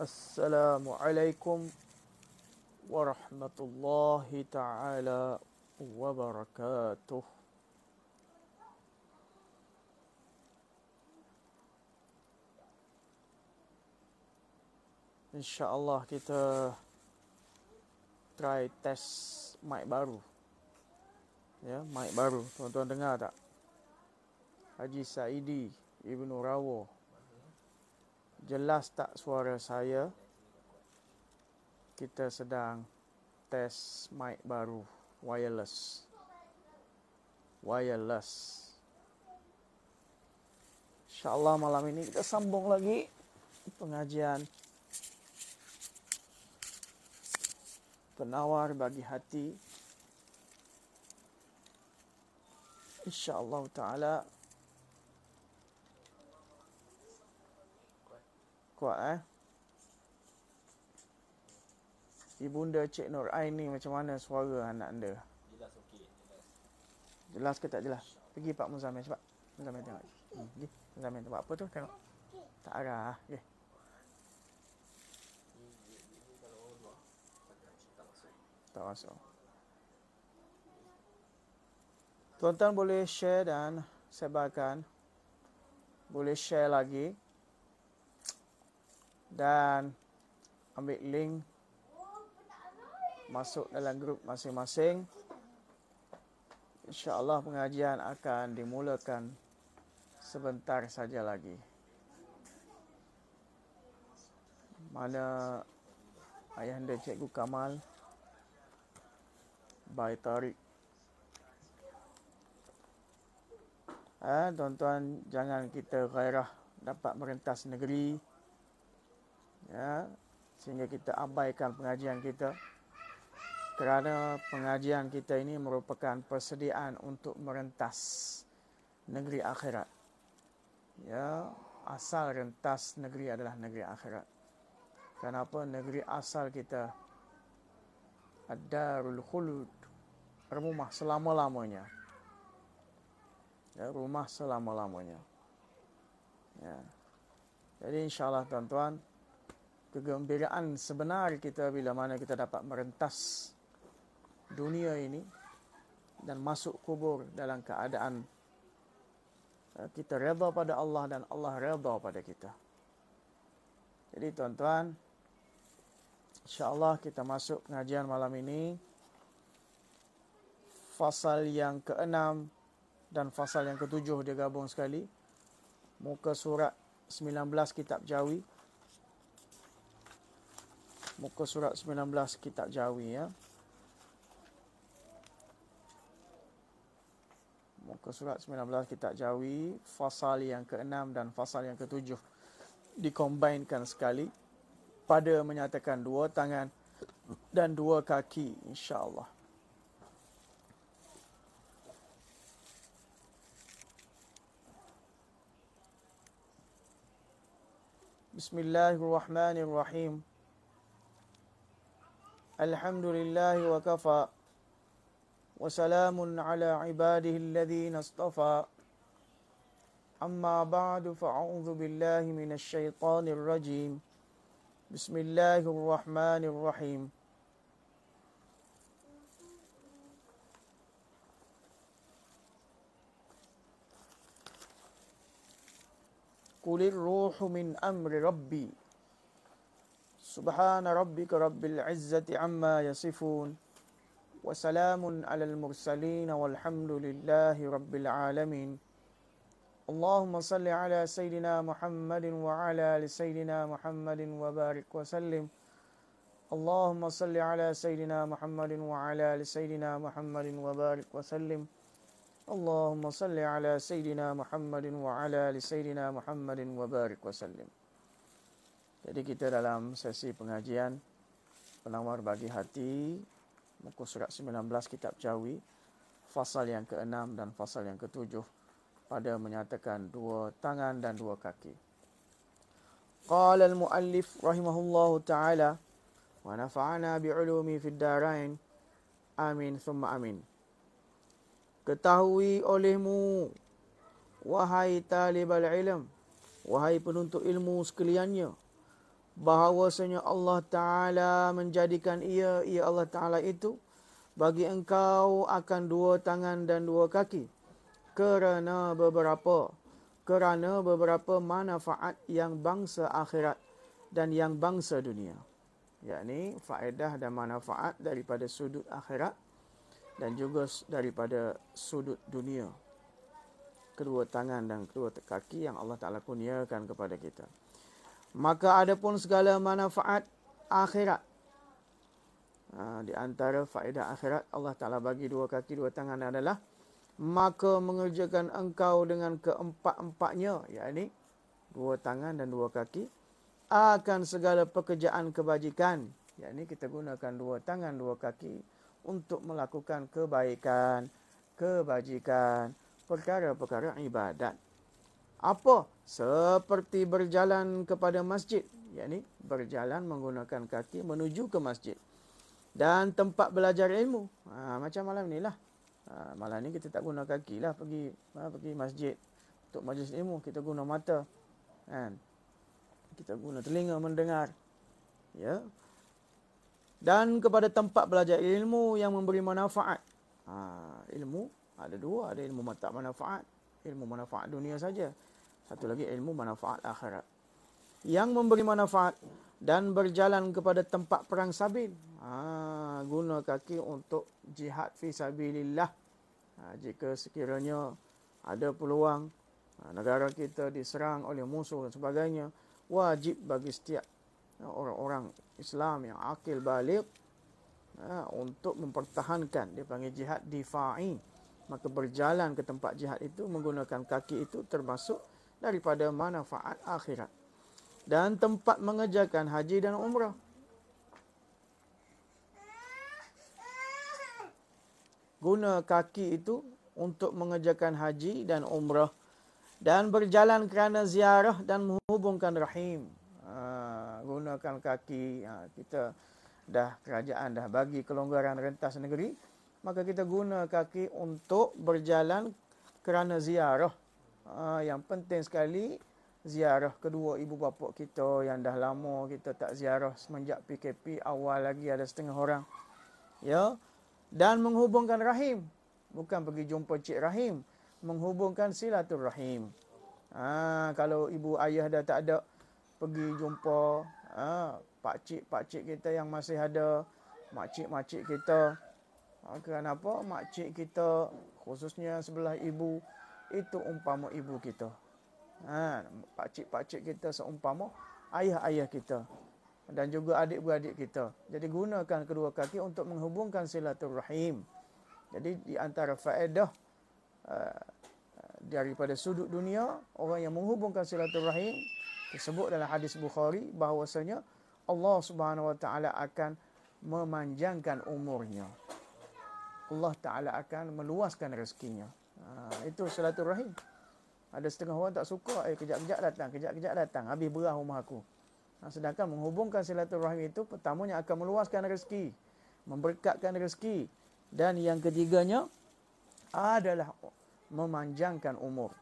Assalamualaikum warahmatullahi taala wabarakatuh. InsyaAllah kita try test mic baru. Ya, mic baru. Tuan-tuan dengar tak? Haji Saidi Ibnu Rawo. Jelas tak suara saya? Kita sedang test mic baru, wireless. InsyaAllah malam ini kita sambung lagi pengajian penawar bagi hati. InsyaAllah ta'ala. Kuat Ibunda Cik Nur Ain ni macam mana suara anak anda? Jelas okey, jelas. Jelas ke tak jelas? Pergi Pak Muzammil cepat. Muzammil tengok. Pergi. Muzammil tengok apa tu? Tengok. Tak arah. Okay. Ini kalau dua tak masuk. Tak masuk. Tuan-tuan boleh share dan sebarkan. Boleh share lagi. Dan ambil link. Masuk dalam grup masing-masing. InsyaAllah pengajian akan dimulakan sebentar saja lagi. Mana ayahanda Cikgu Kamal by Tariq. Tuan-tuan, jangan kita gairah dapat merentas negeri, ya, sehingga kita abaikan pengajian kita. Kerana pengajian kita ini merupakan persediaan untuk merentas negeri akhirat. Ya, asal rentas negeri adalah negeri akhirat. Kenapa? Negeri asal kita ad-darul khulud, rumah selama-lamanya. Ya, rumah selama-lamanya. Ya. Jadi insyaAllah tuan-tuan, kegembiraan sebenar kita bila mana kita dapat merentas dunia ini dan masuk kubur dalam keadaan kita redha pada Allah dan Allah redha pada kita. Jadi tuan-tuan, insyaAllah kita masuk pengajian malam ini fasal yang ke-6 dan fasal yang ke-7 dia gabung sekali. Muka surat 19 kitab Jawi. Muka surat 19 kitab Jawi, ya. Muka surat 19 kitab Jawi, fasal yang ke-6 dan fasal yang ke-7 dikombinkan sekali pada menyatakan dua tangan dan dua kaki, insya-Allah. Bismillahirrahmanirrahim. Alhamdulillahi wa kafa. وسلام على عباده الذين اصطفى أما بعد فأعوذ بالله من الشيطان الرجيم بسم الله الرحمن الرحيم قل الروح من أمر ربي سبحان ربك رب العزة عما يصفون وسلام على المرسلين والحمد لله رب العالمين اللهم صل على سيدنا محمد وعلى آل سيدنا محمد وبارك وسلم اللهم صل على سيدنا محمد وعلى آل سيدنا محمد وبارك وسلم اللهم صل على سيدنا محمد وعلى آل سيدنا محمد وبارك وسلم. Jadi kita dalam sesi pengajian penawar bagi hati, muka surat 19 kitab Jawi, fasal yang ke-6 dan fasal yang ke-7 pada menyatakan dua tangan dan dua kaki. Qala al-muallif rahimahullahu ta'ala wa nafa'ana bi'ulumi fid darain. Amin thumma amin. Ketahui olehmu, wahai talibal ilm, wahai penuntut ilmu sekaliannya, bahawasanya Allah Ta'ala menjadikan ia Allah Ta'ala itu bagi engkau akan dua tangan dan dua kaki kerana beberapa manfaat yang bangsa akhirat dan yang bangsa dunia. Yakni faedah dan manfaat daripada sudut akhirat dan juga daripada sudut dunia. Kedua tangan dan kedua kaki yang Allah Ta'ala kurniakan kepada kita. Maka adapun segala manfaat akhirat. Di antara faedah akhirat Allah Ta'ala bagi dua kaki, dua tangan adalah maka mengerjakan engkau dengan keempat-empatnya, yakni dua tangan dan dua kaki, akan segala pekerjaan kebajikan. Yakni kita gunakan dua tangan, dua kaki untuk melakukan kebaikan, kebajikan, perkara-perkara ibadat. Apa? Seperti berjalan kepada masjid, yakni berjalan menggunakan kaki menuju ke masjid. Dan tempat belajar ilmu. Macam malam ni lah. Malam ni kita tak guna kaki lah pergi masjid. Untuk majlis ilmu kita guna mata. Kan? Kita guna telinga mendengar. Ya. Dan kepada tempat belajar ilmu yang memberi manfaat. Ilmu ada dua. Ada ilmu tak manfaat. Ilmu manfaat dunia saja. Satu lagi ilmu manfaat akhirat. Yang memberi manfaat dan berjalan kepada tempat perang sabil. Guna kaki untuk jihad fi sabilillah. Jika sekiranya ada peluang negara kita diserang oleh musuh dan sebagainya, wajib bagi setiap orang-orang Islam yang akil baligh untuk mempertahankan, dia panggil jihad difa'i. Maka berjalan ke tempat jihad itu menggunakan kaki itu termasuk daripada manfaat akhirat. Dan tempat mengerjakan haji dan umrah. Guna kaki itu untuk mengerjakan haji dan umrah. Dan berjalan kerana ziarah dan menghubungkan rahim. Gunakan kaki. Kita kerajaan dah bagi kelonggaran rentas negeri. Maka kita guna kaki untuk berjalan kerana ziarah. Yang penting sekali, ziarah kedua ibu bapa kita yang dah lama kita tak ziarah semenjak PKP awal lagi ada setengah orang. Ya. Dan menghubungkan rahim. Bukan pergi jumpa Cik Rahim. Menghubungkan silaturrahim. Kalau ibu ayah dah tak ada, pergi jumpa pakcik kita yang masih ada. Makcik-makcik kita. Kenapa? Makcik kita, khususnya sebelah ibu, itu umpama ibu kita. Pakcik-pakcik kita seumpama ayah-ayah kita. Dan juga adik-beradik kita. Jadi gunakan kedua kaki untuk menghubungkan silaturrahim. Jadi di antara faedah daripada sudut dunia, orang yang menghubungkan silaturrahim, disebut dalam hadis Bukhari bahawasanya Allah Subhanahu Wa Taala akan memanjangkan umurnya. Allah Ta'ala akan meluaskan rezekinya. Itu silaturrahim. Ada setengah orang tak suka, kejap-kejap datang, habis berah rumah aku. Sedangkan menghubungkan silaturrahim itu pertamanya akan meluaskan rezeki, memberkatkan rezeki, dan yang ketiganya adalah memanjangkan umur.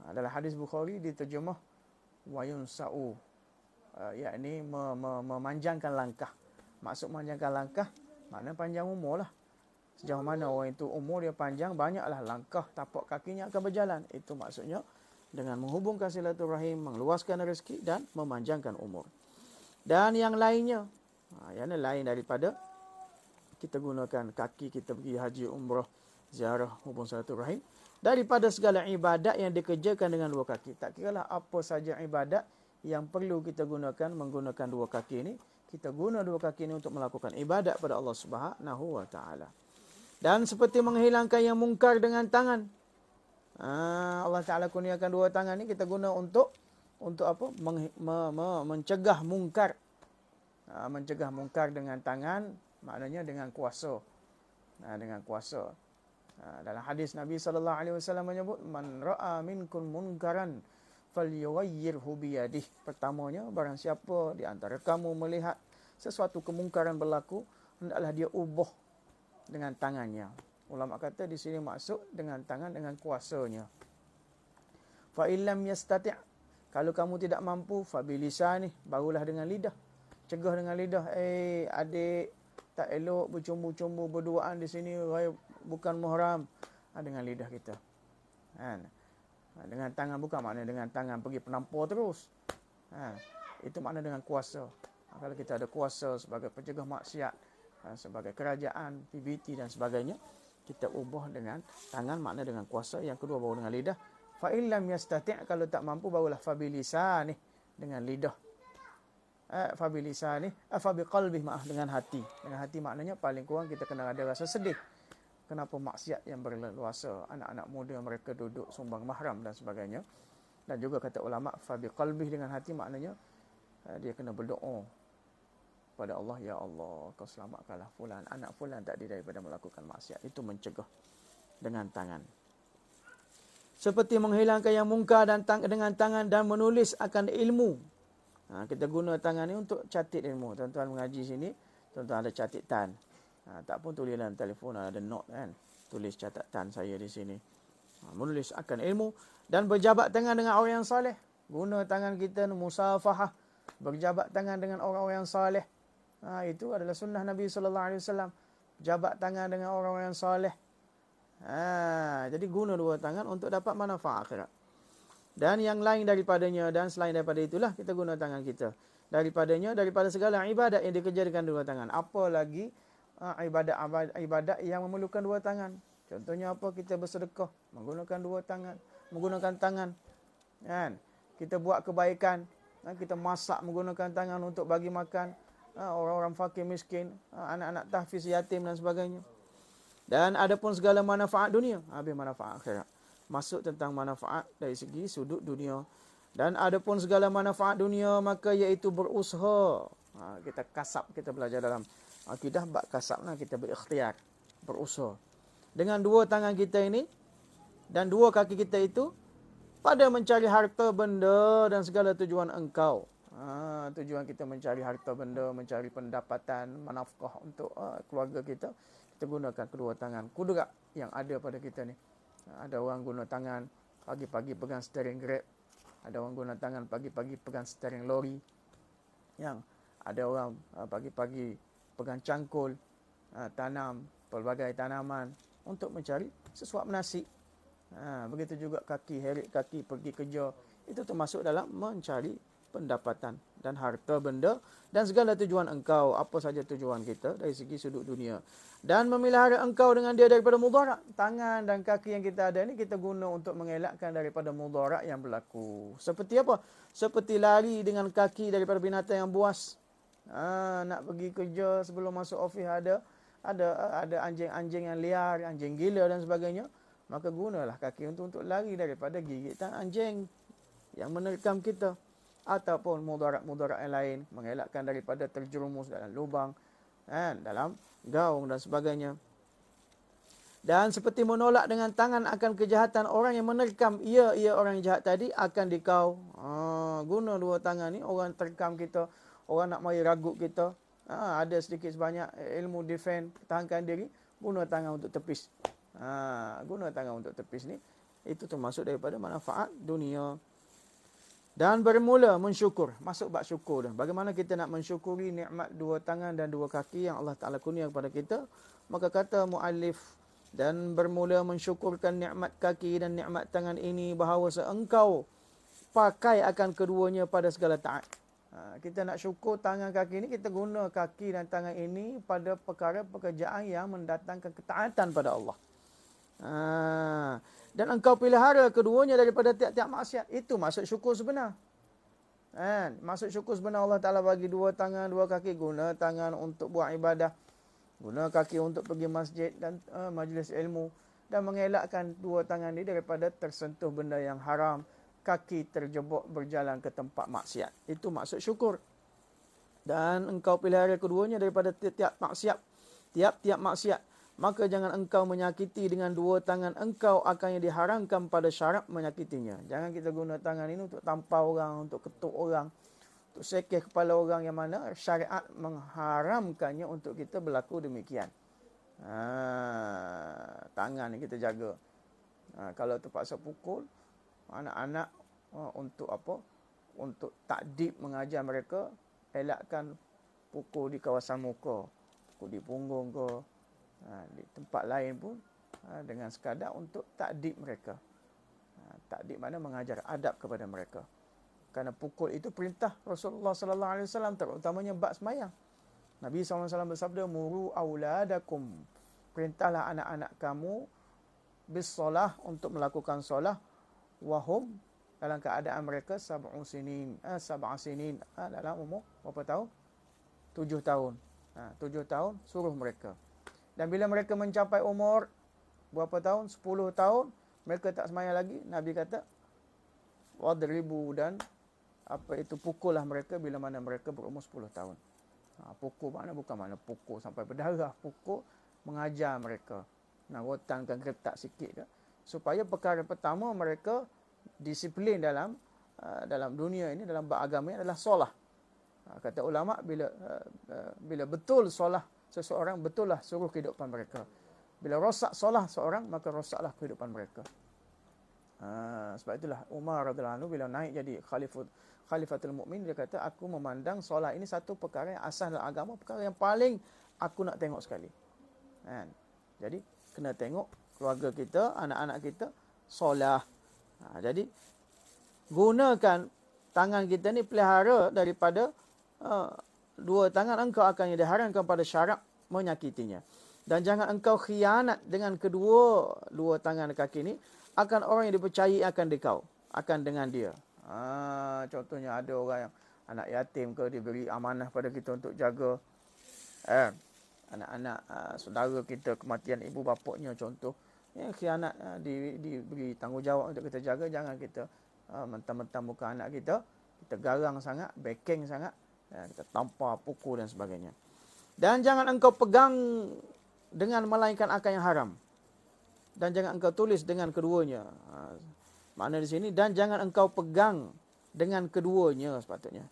Dalam hadis Bukhari diterjemah wayunsa'u, yakni memanjangkan langkah. Maksud memanjangkan langkah makna panjang umur lah. Sejauh mana orang itu umur dia panjang, banyaklah langkah tapak kakinya akan berjalan. Itu maksudnya dengan menghubungkan silaturrahim, meluaskan rezeki dan memanjangkan umur. Dan yang lainnya, yang lain daripada kita gunakan kaki, kita pergi haji, umrah, ziarah, hubung silaturrahim, daripada segala ibadat yang dikerjakan dengan dua kaki. Tak kiralah apa saja ibadat yang perlu kita gunakan menggunakan dua kaki ini, kita guna dua kaki ini untuk melakukan ibadat pada Allah Subhanahu Wa Taala. Dan seperti menghilangkan yang mungkar dengan tangan. Allah Ta'ala kurniakan dua tangan ni kita guna untuk apa? Mencegah mungkar. Mencegah mungkar dengan tangan, maknanya dengan kuasa. Dengan kuasa. Dalam hadis Nabi SAW menyebut, Man ra'a minkum munkaran falyughayyirhu biyadih. Pertamanya, barang siapa di antara kamu melihat sesuatu kemungkaran berlaku, hendaklah dia ubah dengan tangannya. Ulama kata di sini maksud dengan tangan, dengan kuasanya. Fa illam yastati', Kalau kamu tidak mampu, fabilisani, barulah dengan lidah. Cegah dengan lidah, adik, tak elok bercumbu-cumbu berduaan di sini, bukan muhram. Dengan lidah kita. Dengan tangan bukan makna dengan tangan pergi penampar terus. Itu makna dengan kuasa. Kalau kita ada kuasa sebagai pencegah maksiat, sebagai kerajaan, PBT dan sebagainya, kita ubah dengan tangan, makna dengan kuasa. Yang kedua baru dengan lidah. Fa illam yastati', kalau tak mampu barulah fabilisani, dengan lidah. Fabilisani, fabiqalbih, dengan hati. Dengan hati maknanya paling kurang kita kena ada rasa sedih. Kenapa maksiat yang berleluasa, anak-anak muda mereka duduk sumbang mahram dan sebagainya. Dan juga kata ulama, fabiqalbih, dengan hati maknanya dia kena berdoa pada Allah, ya Allah, kau selamatkanlah fulan, anak fulan tadi daripada melakukan maksiat. Itu mencegah dengan tangan. Seperti menghilangkan yang mungkar dengan tangan dan menulis akan ilmu. Kita guna tangan ni untuk catat ilmu. Tuan-tuan mengaji sini, tuan-tuan ada catatan. Tak pun tulis dalam telefon, ada note kan. Tulis catatan saya di sini. Menulis akan ilmu dan berjabat tangan dengan orang yang saleh. Guna tangan kita musafahah, berjabat tangan dengan orang-orang yang saleh. Itu adalah sunnah Nabi sallallahu alaihi wasallam. Jabat tangan dengan orang-orang yang saleh. Jadi guna dua tangan untuk dapat manfaat akhirat. Dan yang lain daripadanya, dan selain daripada itulah kita guna tangan kita. Daripada segala ibadat yang dikerjakan dua tangan. Apalagi ibadat yang memerlukan dua tangan. Contohnya apa? Kita bersedekah menggunakan dua tangan, menggunakan tangan. Kan? Kita buat kebaikan, kita masak menggunakan tangan untuk bagi makan orang-orang fakir miskin, anak-anak tahfiz yatim dan sebagainya. Dan ada pun segala manfaat dunia, habis manfaat akhirat. Masuk tentang manfaat dari segi sudut dunia. Dan ada pun segala manfaat dunia, maka iaitu berusaha. Kita kasab, kita belajar dalam akidah bab kasab, kita berikhtiar, berusaha. Dengan dua tangan kita ini dan dua kaki kita itu pada mencari harta benda dan segala tujuan engkau. Tujuan kita mencari harta benda, mencari pendapatan, menafkah untuk keluarga kita. Kita gunakan kedua tangan. Kudrat yang ada pada kita ni. Ada orang guna tangan pagi-pagi pegang steering Grab. Ada orang guna tangan pagi-pagi pegang steering lori. Ada orang pagi-pagi pegang cangkul, tanam pelbagai tanaman untuk mencari sesuap nasi. Begitu juga kaki, heret kaki pergi kerja. Itu termasuk dalam mencari pendapatan dan harta benda dan segala tujuan engkau. Apa saja tujuan kita dari segi sudut dunia. Dan memelihara engkau dengan dia daripada mudarat. Tangan dan kaki yang kita ada ni kita guna untuk mengelakkan daripada mudarat yang berlaku. Seperti apa? Seperti lari dengan kaki daripada binatang yang buas. Nak pergi kerja sebelum masuk office ada anjing-anjing yang liar, anjing gila dan sebagainya. Maka gunalah kaki untuk lari daripada gigitan anjing yang menerkam kita. Ataupun mudarat-mudarat yang lain, mengelakkan daripada terjerumus dalam lubang, dalam gaung dan sebagainya. Dan seperti menolak dengan tangan akan kejahatan orang yang menerkam ia orang yang jahat tadi akan dikau. Guna dua tangan ni, orang terkam kita, orang nak mari ragut kita, ada sedikit sebanyak ilmu defend, tahankan diri, guna tangan untuk tepis. Guna tangan untuk tepis ni, itu termasuk daripada manfaat dunia. Dan bermula mensyukur. Masuk bab syukur dah. Bagaimana kita nak mensyukuri nikmat dua tangan dan dua kaki yang Allah Ta'ala kurnia kepada kita. Maka kata muallif, dan bermula mensyukurkan nikmat kaki dan nikmat tangan ini bahawa engkau pakai akan keduanya pada segala taat. Kita nak syukur tangan kaki ini, kita guna kaki dan tangan ini pada perkara pekerjaan yang mendatangkan ketaatan pada Allah. Dan engkau pelihara keduanya daripada tiap-tiap maksiat. Itu maksud syukur sebenar. Maksud syukur sebenar, Allah Ta'ala bagi dua tangan, dua kaki. Guna tangan untuk buat ibadah. Guna kaki untuk pergi masjid dan majlis ilmu. Dan mengelakkan dua tangan ini daripada tersentuh benda yang haram. Kaki terjebak berjalan ke tempat maksiat. Itu maksud syukur. Dan engkau pelihara keduanya daripada tiap-tiap maksiat. Tiap-tiap maksiat. Maka jangan engkau menyakiti dengan dua tangan engkau akan yang diharamkan pada syarak menyakitinya. Jangan kita guna tangan ini untuk tampar orang, untuk ketuk orang, untuk sekeh kepala orang yang mana syariat mengharamkannya untuk kita berlaku demikian. Tangan ni kita jaga. Kalau terpaksa pukul anak-anak untuk apa? untuk takdib mengajar mereka, elakkan pukul di kawasan muka, pukul di punggung ke, di tempat lain pun, dengan sekadar untuk takdib mereka. Takdib mana mengajar adab kepada mereka. Kerana pukul itu perintah Rasulullah sallallahu alaihi wasallam, terutamanya bab sembahyang. Nabi SAW bersabda, muru auladakum, perintahlah anak-anak kamu bis solah, untuk melakukan solah, wahum, dalam keadaan mereka sab'a sinin, dalam umur berapa tahun? 7 tahun. 7 tahun suruh mereka. Dan bila mereka mencapai umur berapa tahun? 10 tahun, mereka tak sembahyang lagi, Nabi kata wadribu, dan pukullah mereka bila mana mereka berumur 10 tahun. Pukul makna bukan makna pukul sampai berdarah, pukul mengajar mereka, rotankan ketak sikit ke, supaya perkara pertama mereka disiplin dalam dunia ini, dalam bab agama ini adalah solah. Kata ulama, bila betul solah seseorang, betul lah seluruh kehidupan mereka. Bila rosak solah seorang, maka rosaklah kehidupan mereka. Sebab itulah Umar radhiyallahu anhu bila naik jadi Khalifatul Mukmin, dia kata, aku memandang solat ini satu perkara yang asas dalam agama, perkara yang paling aku nak tengok sekali. Jadi kena tengok keluarga kita, anak-anak kita solat. Jadi gunakan tangan kita ni, pelihara daripada dua tangan engkau akan diharamkan pada syarak menyakitinya. Dan jangan engkau khianat dengan kedua tangan kaki ni, akan orang yang dipercayai akan dengan dia. Contohnya ada orang yang anak yatim ke, diberi amanah pada kita untuk jaga anak-anak saudara kita, kematian ibu bapaknya contoh, khianat, diberi tanggungjawab untuk kita jaga. Jangan kita mentang-mentang bukan anak kita garang sangat, backing sangat, kita tampar, pukul dan sebagainya. Dan jangan engkau pegang dengan melainkan akal yang haram, dan jangan engkau tulis dengan keduanya. Makna di sini, dan jangan engkau pegang dengan keduanya sepatutnya.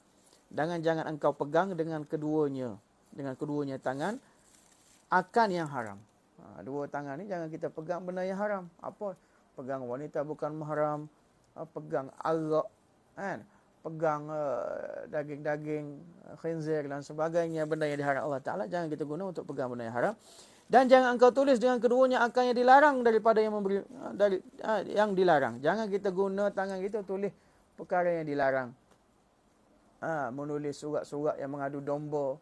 Jangan engkau pegang dengan keduanya tangan akan yang haram. Dua tangan ni jangan kita pegang benda yang haram. Apa? Pegang wanita bukan mahram, pegang arak, pegang daging-daging khinzir dan sebagainya, benda yang diharam Allah Ta'ala, jangan kita guna untuk pegang benda yang haram. Dan jangan engkau tulis dengan keduanya akan yang dilarang daripada yang dilarang. Jangan kita guna tangan kita tulis perkara yang dilarang. Menulis surat-surat yang mengadu domba.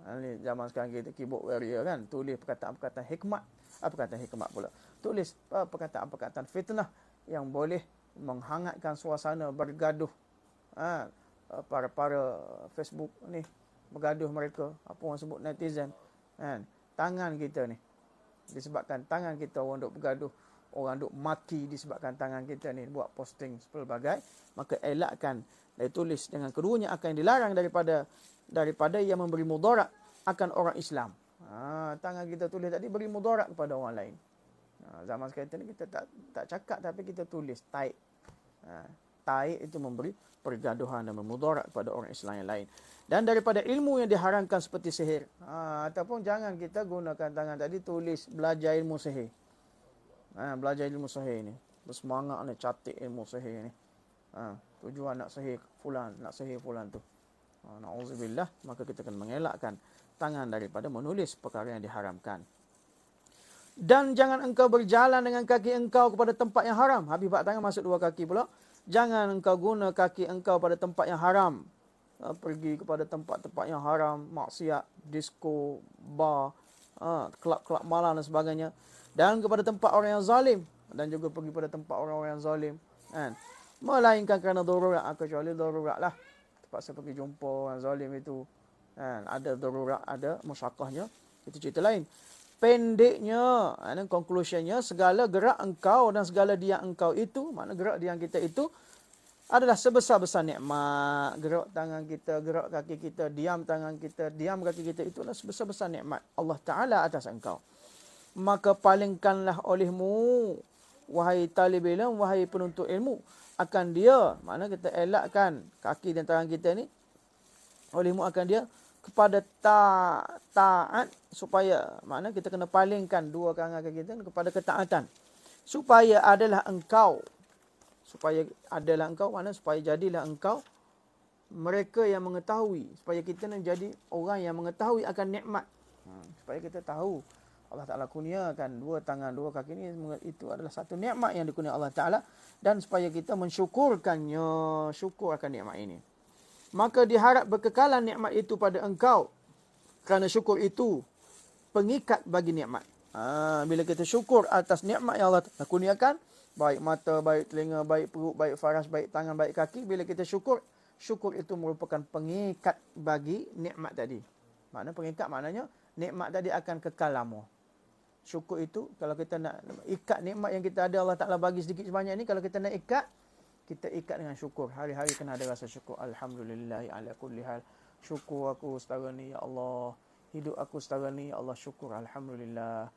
Ini zaman sekarang kita keyboard warrior kan, tulis perkataan-perkataan hikmat. Perkataan hikmat pula. Tulis perkataan-perkataan fitnah yang boleh menghangatkan suasana bergaduh. Para Facebook ni bergaduh mereka, apa orang sebut netizen. Tangan kita ni, disebabkan tangan kita orang duk bergaduh, orang duk maki disebabkan tangan kita ni buat posting pelbagai, maka elakkan dan tulis dengan keduanya akan dilarang daripada yang memberi mudarat akan orang Islam. Tangan kita tulis tadi beri mudarat kepada orang lain. Zaman sekarang ni kita tak cakap, tapi kita tulis taib. Taib itu memberi pergaduhan dan memudarat kepada orang Islam yang lain. Dan daripada ilmu yang diharamkan seperti sihir. Ataupun jangan kita gunakan tangan tadi tulis belajar ilmu sihir. Belajar ilmu sihir ni, bersemangat nak catik ilmu sihir ni. Tujuan nak sihir fulan tu. Na'udzubillah, maka kita akan mengelakkan tangan daripada menulis perkara yang diharamkan. Dan jangan engkau berjalan dengan kaki engkau kepada tempat yang haram. Habis bak tangan masuk dua kaki pula. Jangan engkau guna kaki engkau pada tempat yang haram. Pergi kepada tempat-tempat yang haram, maksiat, disko, bar, kelab-kelab malam dan sebagainya. Dan kepada tempat orang yang zalim. Dan juga pergi pada tempat orang-orang yang zalim. Melainkan kerana darurat, kecuali darurat lah. Terpaksa pergi jumpa orang zalim itu. Ada darurat, ada musyaqqahnya. Itu cerita lain. Pendeknya, conclusionnya, segala gerak engkau dan segala diam engkau itu, makna gerak diam kita itu, adalah sebesar-besar nikmat. Gerak tangan kita, gerak kaki kita, diam tangan kita, diam kaki kita, itulah sebesar-besar nikmat Allah Ta'ala atas engkau. Maka palingkanlah olehmu, wahai talib ilmu, wahai penuntut ilmu, akan dia, makna kita elakkan kaki dan tangan kita ni, olehmu akan dia, kepada taat, supaya, makna kita kena palingkan dua tangan kaki kita kepada ketaatan. Supaya adalah engkau, supaya adalah engkau, mana supaya jadilah engkau mereka yang mengetahui, supaya kita nak jadi orang yang mengetahui akan nikmat. Supaya kita tahu Allah Ta'ala kurniakan 2 tangan, 2 kaki ni, itu adalah satu nikmat yang dikurniakan Allah Ta'ala, dan supaya kita mensyukurkannya, syukur akan nikmat ini. Maka diharap berkekalan nikmat itu pada engkau, kerana syukur itu pengikat bagi nikmat. Bila kita syukur atas nikmat yang Allah Ta'ala kurniakan, baik mata, baik telinga, baik perut, baik faras, baik tangan, baik kaki, bila kita syukur, syukur itu merupakan pengikat bagi nikmat tadi. Makna pengikat maknanya nikmat tadi akan kekal lama. Syukur itu, kalau kita nak ikat nikmat yang kita ada, Allah Ta'ala bagi sedikit sebanyak ni, kalau kita nak ikat, kita ikat dengan syukur. Hari-hari kena ada rasa syukur. Alhamdulillah ala kulli hal. Syukur aku setara ni, ya Allah. Hidup aku setara ni, ya Allah, syukur. Alhamdulillah.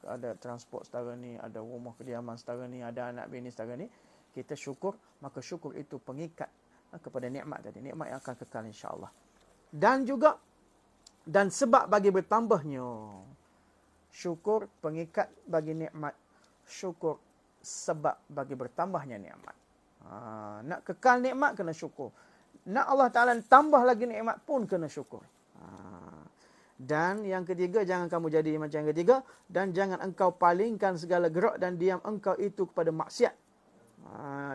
Ada transport setara ni, ada rumah kediaman setara ni, ada anak bini setara ni. Kita syukur, maka syukur itu pengikat kepada nikmat tadi. Nikmat yang akan kekal insya-Allah. Dan juga, dan sebab bagi bertambahnya. Syukur pengikat bagi nikmat. Syukur sebab bagi bertambahnya nikmat. Nak kekal nikmat, kena syukur. Nak Allah Ta'ala tambah lagi nikmat pun kena syukur. Dan yang ketiga, jangan kamu jadi macam yang ketiga. Dan jangan engkau palingkan segala gerak dan diam engkau itu kepada maksiat.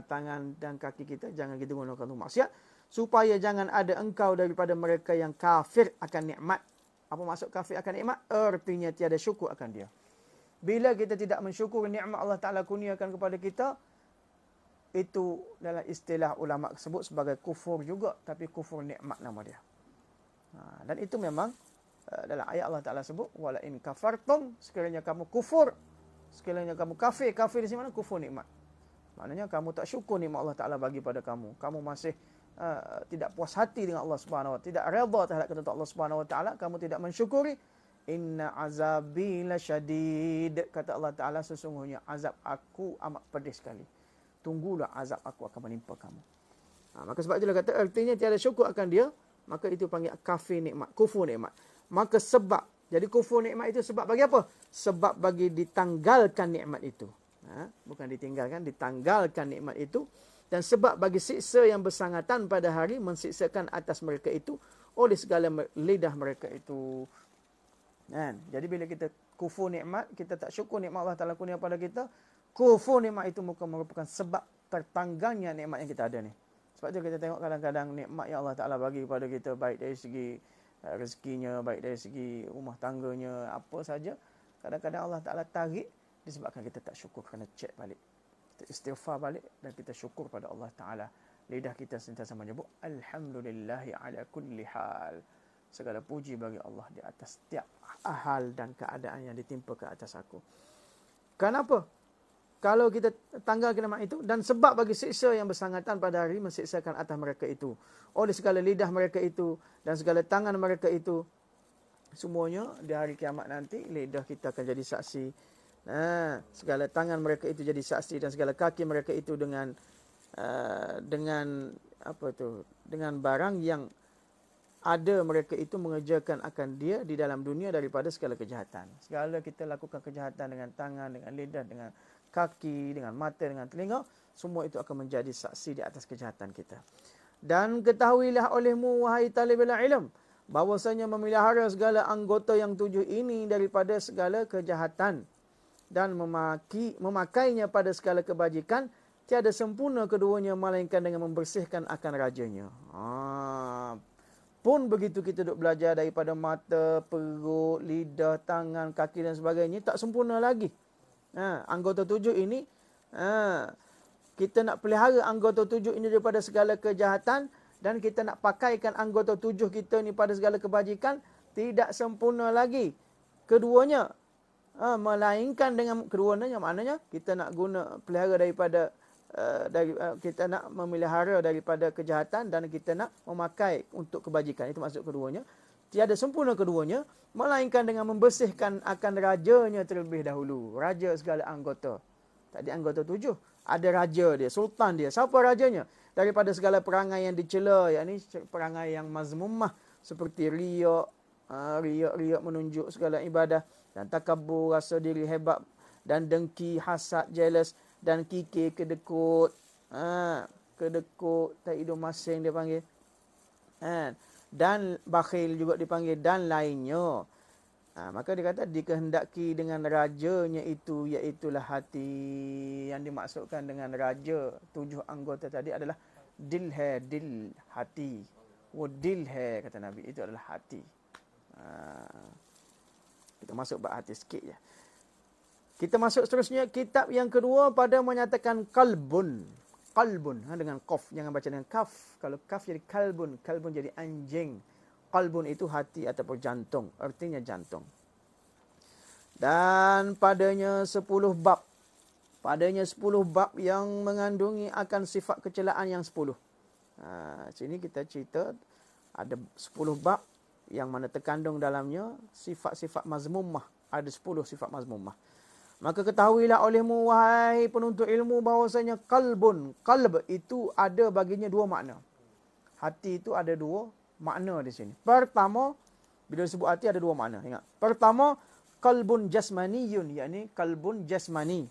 Tangan dan kaki kita jangan kita gunakan untuk maksiat. Supaya jangan ada engkau daripada mereka yang kafir akan nikmat. Apa maksud kafir akan nikmat? Artinya tiada syukur akan dia. Bila kita tidak mensyukur nikmat Allah Ta'ala kurniakan kepada kita, itu dalam istilah ulama sebut sebagai kufur juga, tapi kufur nikmat nama dia. Dan itu memang dalam ayat Allah Ta'ala sebut, wala in kafartum, sekiranya kamu kufur, sekiranya kamu kafir. Kafir di sini mana? Kufur nikmat. Maknanya kamu tak syukur nikmat Allah Ta'ala bagi pada kamu. Kamu masih tidak puas hati dengan Allah Subhanahu wa taala, tidak redha terhadap ketentuan Allah Subhanahu wa taala, kamu tidak mensyukuri. Inna azabi lasyadid, kata Allah Taala, sesungguhnya azab aku amat pedih sekali. Tunggulah azab aku akan menimpa kamu. Maka sebab itulah kata artinya tiada syukur akan dia, maka itu panggil kafir nikmat, kufur nikmat. Maka sebab, jadi kufur nikmat itu sebab bagi apa? Sebab bagi ditanggalkan nikmat itu. Bukan ditinggalkan, ditanggalkan nikmat itu. Dan sebab bagi siksa yang bersangatan pada hari mensiksakan atas mereka itu oleh segala lidah mereka itu. Jadi bila kita kufur nikmat, kita tak syukur nikmat Allah Ta'ala kurnia pada kita, kufur nikmat itu merupakan sebab tertanggalnya nikmat yang kita ada ni. Sebab tu kita tengok kadang-kadang nikmat yang Allah Ta'ala bagi kepada kita, baik dari segi rezekinya, baik dari segi rumah tangganya, apa saja, kadang-kadang Allah Ta'ala tarik disebabkan kita tak syukur, kena cek balik. Kita istighfar balik dan kita syukur pada Allah Ta'ala. Lidah kita sentiasa menyebut Alhamdulillahi ala kulli hal. Segala puji bagi Allah di atas setiap hal dan keadaan yang ditimpa ke atas aku. Kenapa? Kalau kita tanggalkan nikmat itu, dan sebab bagi siksa yang bersangatan pada hari mensiksakan atas mereka itu oleh segala lidah mereka itu dan segala tangan mereka itu, semuanya di hari kiamat nanti lidah kita akan jadi saksi. Segala tangan mereka itu jadi saksi dan segala kaki mereka itu dengan dengan barang yang ada mereka itu mengerjakan akan dia di dalam dunia daripada segala kejahatan. Segala kita lakukan kejahatan dengan tangan, dengan lidah, dengan kaki, dengan mata, dengan telinga, semua itu akan menjadi saksi di atas kejahatan kita. Dan ketahuilah olehmu wahai talibul ilm, bahwasanya memelihara segala anggota yang 7 ini daripada segala kejahatan dan memakainya pada segala kebajikan, tiada sempurna keduanya melainkan dengan membersihkan akan rajanya. Pun begitu kita duk belajar daripada mata, perut, lidah, tangan, kaki dan sebagainya, tak sempurna lagi. Anggota 7 ini, kita nak pelihara anggota 7 ini daripada segala kejahatan dan kita nak pakaikan anggota 7 kita ni pada segala kebajikan, tidak sempurna lagi keduanya. Melainkan dengan keduanya, maknanya kita nak guna pelihara daripada kita nak memelihara daripada kejahatan dan kita nak memakai untuk kebajikan. Itu maksud keduanya. Tiada sempurna keduanya melainkan dengan membersihkan akan rajanya terlebih dahulu. Raja segala anggota. Tadi anggota 7, ada raja dia, sultan dia. Siapa rajanya? Daripada segala perangai yang dicela, yakni perangai yang mazmumah seperti riak, riak menunjuk segala ibadah, dan takabur, rasa diri hebat, dan dengki, hasad, jealous, dan kikir, kedekut, Kedekut, tak hidung masing dia panggil. Dan bakhil juga dipanggil dan lainnya. Maka dia kata dikehendaki dengan rajanya itu, iaitulah hati. Yang dimaksudkan dengan raja 7 anggota tadi adalah dil hai, dil hati. Dil hai kata Nabi, itu adalah hati. Kita masuk bab hati sikit je. Kita masuk seterusnya, kitab yang kedua pada menyatakan kalbun. Kalbun, dengan qaf, jangan baca dengan kaf. Kalau kaf jadi kalbun, kalbun jadi anjing. Kalbun itu hati ataupun jantung, artinya jantung. Dan padanya 10 bab. Padanya 10 bab yang mengandungi akan sifat kecelaan yang 10. Sini kita cerita ada 10 bab yang mana terkandung dalamnya sifat-sifat mazmumah. Ada 10 sifat mazmumah. Maka ketahuilah olehmu, wahai penuntut ilmu, bahawasanya kalbun, kalb itu ada baginya 2 makna. Hati itu ada 2 makna di sini. Pertama, bila disebut hati ada 2 makna. Ingat. Pertama, kalbun jasmaniyun, yakni kalbun jasmani.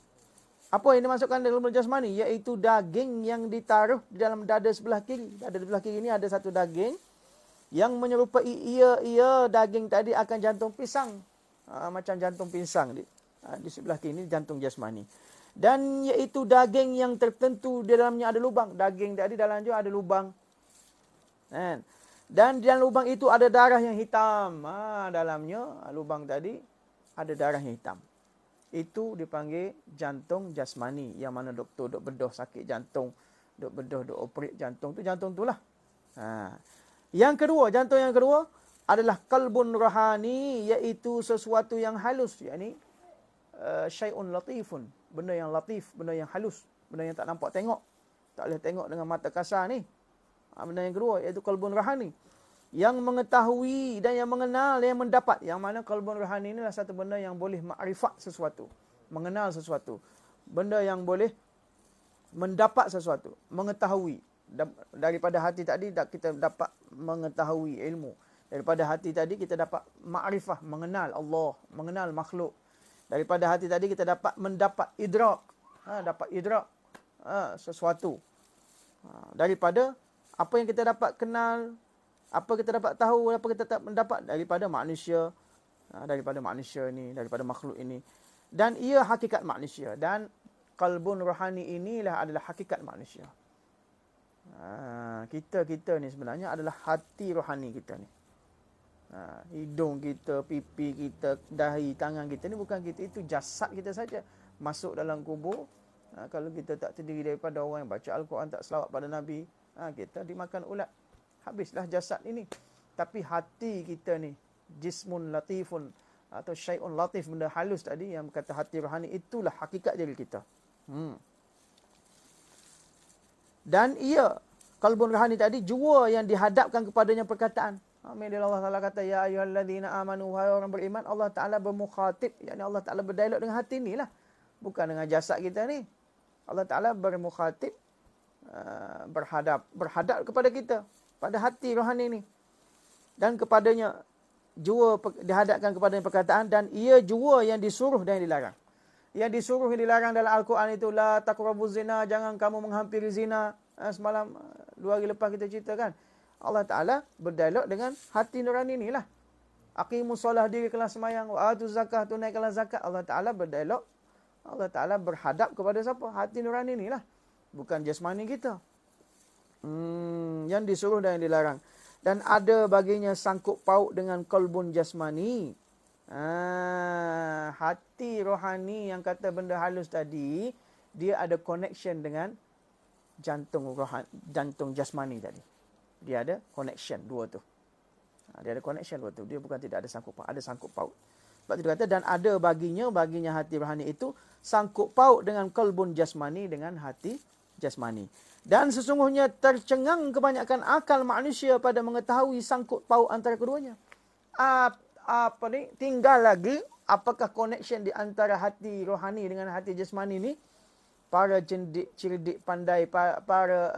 Apa yang dimasukkan dalam kalbun jasmani? Iaitu daging yang ditaruh di dalam dada sebelah kiri. Dada sebelah kiri ini ada satu daging yang menyerupai ia daging tadi akan jantung pisang. Macam jantung pisang di sebelah kiri ini jantung jasmani. Dan iaitu daging yang tertentu di dalamnya ada lubang. Daging tadi dalamnya ada lubang. Dan di dalam lubang itu ada darah yang hitam. Dalamnya lubang tadi ada darah yang hitam. Itu dipanggil jantung jasmani. Yang mana doktor duk bedah sakit jantung, duk bedah, duk operate jantung tu, jantung tu lah. Yang kedua, jantung yang kedua adalah kalbun rohani, iaitu sesuatu yang halus, yakni syai'un latifun, benda yang latif, benda yang halus, benda yang tak nampak tengok, tak boleh tengok dengan mata kasar ni. Benda yang kedua iaitu kalbun rohani, yang mengetahui dan yang mengenal, yang mendapat. Yang mana kalbun rohani inilah satu benda yang boleh makrifat sesuatu, mengenal sesuatu, benda yang boleh mendapat sesuatu, mengetahui. Daripada hati tadi kita dapat mengetahui ilmu. Daripada hati tadi kita dapat makrifah, mengenal Allah, mengenal makhluk. Daripada hati tadi kita dapat mendapat idrak, dapat idrak sesuatu. Daripada apa yang kita dapat kenal, apa kita dapat tahu, apa kita dapat mendapat daripada manusia, daripada manusia ini, daripada makhluk ini. Dan ia hakikat manusia. Dan kalbun rohani inilah adalah hakikat manusia. Kita ni sebenarnya adalah hati rohani kita ni. Hidung kita, pipi kita, dahi, tangan kita ni bukan kita, itu jasad kita saja. Masuk dalam kubur, kalau kita tak terdiri daripada orang yang baca Al-Quran, tak selawat pada Nabi, kita dimakan ulat. Habislah jasad ini. Tapi hati kita ni, jismun latifun, atau syai'un latif, benda halus tadi, yang kata hati rohani, itulah hakikat diri kita. Dan ia, kalbun rohani tadi, jua yang dihadapkan kepadanya perkataan. Bila Allah Ta'ala kata, ya ayyuhalladzina amanu, wahai orang beriman, Allah Ta'ala bermukhatib, yakni Allah Ta'ala berdialog dengan hati ni lah. Bukan dengan jasad kita ni. Allah Ta'ala bermukhatib, berhadap kepada kita, pada hati rohani ni. Dan kepadanya, jua dihadapkan kepadanya perkataan, dan ia jua yang disuruh dan yang dilarang. Yang disuruh yang dilarang dalam Al-Quran itu, la taqrabuz zina, jangan kamu menghampiri zina. Semalam, 2 hari lepas kita ceritakan. Allah Ta'ala berdialog dengan hati nurani ni lah. Aqimus solah, dirikanlah semayang, wa atuz zakah, tunaikanlah zakat. Allah Ta'ala berdialog. Allah Ta'ala berhadap kepada siapa? Hati nurani ni lah. Bukan jasmani kita. Yang disuruh dan yang dilarang. Dan ada baginya sangkut paut dengan kalbun jasmani. Hati rohani yang kata benda halus tadi, dia ada connection dengan jantung jasmani tadi. Dia ada connection dua tu. Dia ada connection dua tu. Dia bukan tidak ada sangkut paut, ada sangkut paut. Sebab itu dia kata, dan ada baginya hati rohani itu sangkut paut dengan kalbun jasmani, dengan hati jasmani. Dan sesungguhnya tercengang kebanyakan akal manusia pada mengetahui sangkut paut antara keduanya. Tinggal lagi apakah connection di antara hati rohani dengan hati jasmani ni. Para cerdik pandai, para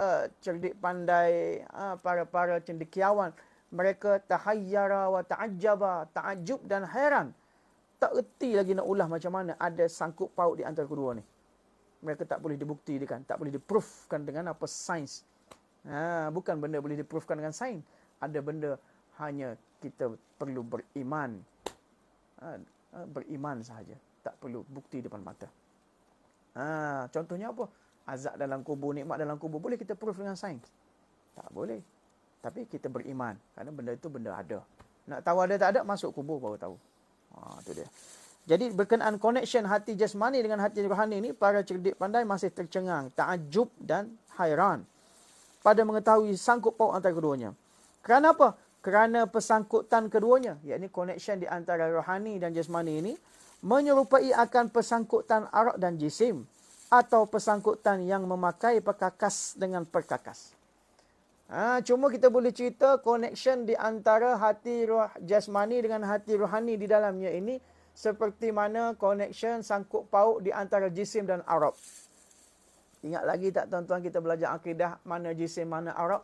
cendekiawan, mereka tahayyara wa ta'ajjaba, ta'ajjub dan hairan. Tak erti lagi nak ulah macam mana ada sangkut paut di antara kedua ni. Mereka tak boleh dibuktikan, tak boleh diproofkan dengan apa sains. Bukan benda boleh diproofkan dengan sains. Ada benda hanya kita perlu beriman. Beriman sahaja. Tak perlu bukti depan mata. Contohnya apa? Azab dalam kubur, nikmat dalam kubur. Boleh kita proof dengan sains? Tak boleh. Tapi kita beriman. Kerana benda itu benda ada. Nak tahu ada tak ada, masuk kubur baru tahu. Itu dia. Jadi berkenaan connection hati jasmani dengan hati rohani ini, para cerdik pandai masih tercengang, takjub dan hairan pada mengetahui sangkut paut antara keduanya. Kerana apa? Kerana persangkutan keduanya, iaitu connection di antara rohani dan jasmani ini, menyerupai akan persangkutan arak dan jisim, atau persangkutan yang memakai perkakas dengan perkakas. Cuma kita boleh cerita connection di antara hati jasmani dengan hati rohani di dalamnya ini, seperti mana connection sangkut paut di antara jisim dan arab. Ingat lagi tak tuan-tuan kita belajar akidah, mana jisim, mana arab?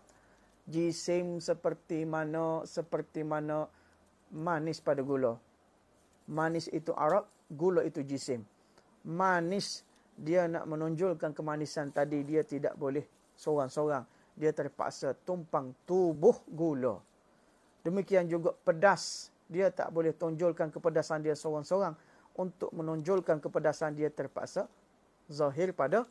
Jisim seperti mana manis pada gula. Manis itu arab, gula itu jisim. Manis, dia nak menonjolkan kemanisan tadi, dia tidak boleh seorang-seorang. Dia terpaksa tumpang tubuh gula. Demikian juga pedas, dia tak boleh tonjolkan kepedasan dia seorang-seorang. Untuk menonjolkan kepedasan dia terpaksa zahir pada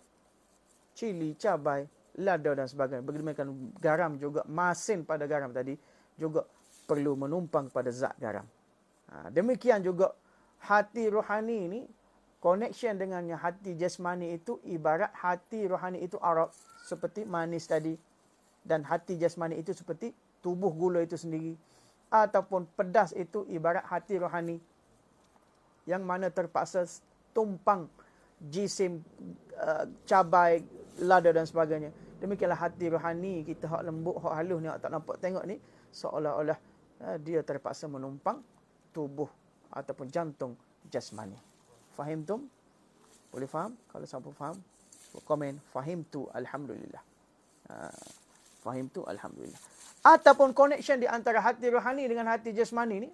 cili, cabai, lada dan sebagainya. Bagaimana garam juga, masin pada garam tadi juga perlu menumpang pada zat garam. Demikian juga hati rohani ini, connection dengannya hati jasmani itu ibarat hati rohani itu arab, seperti manis tadi. Dan hati jasmani itu seperti tubuh gula itu sendiri. Ataupun pedas itu ibarat hati rohani, yang mana terpaksa tumpang jisim, cabai, lada dan sebagainya. Demikianlah hati rohani kita, hak lembut, hak halus ni, hak tak nampak tengok ni, seolah-olah dia terpaksa menumpang tubuh ataupun jantung jasmani. Fahim tum? Boleh faham? Kalau siapa faham, komen fahim tu, alhamdulillah. Fahim tu, alhamdulillah. Ataupun connection di antara hati rohani dengan hati jasmani ni,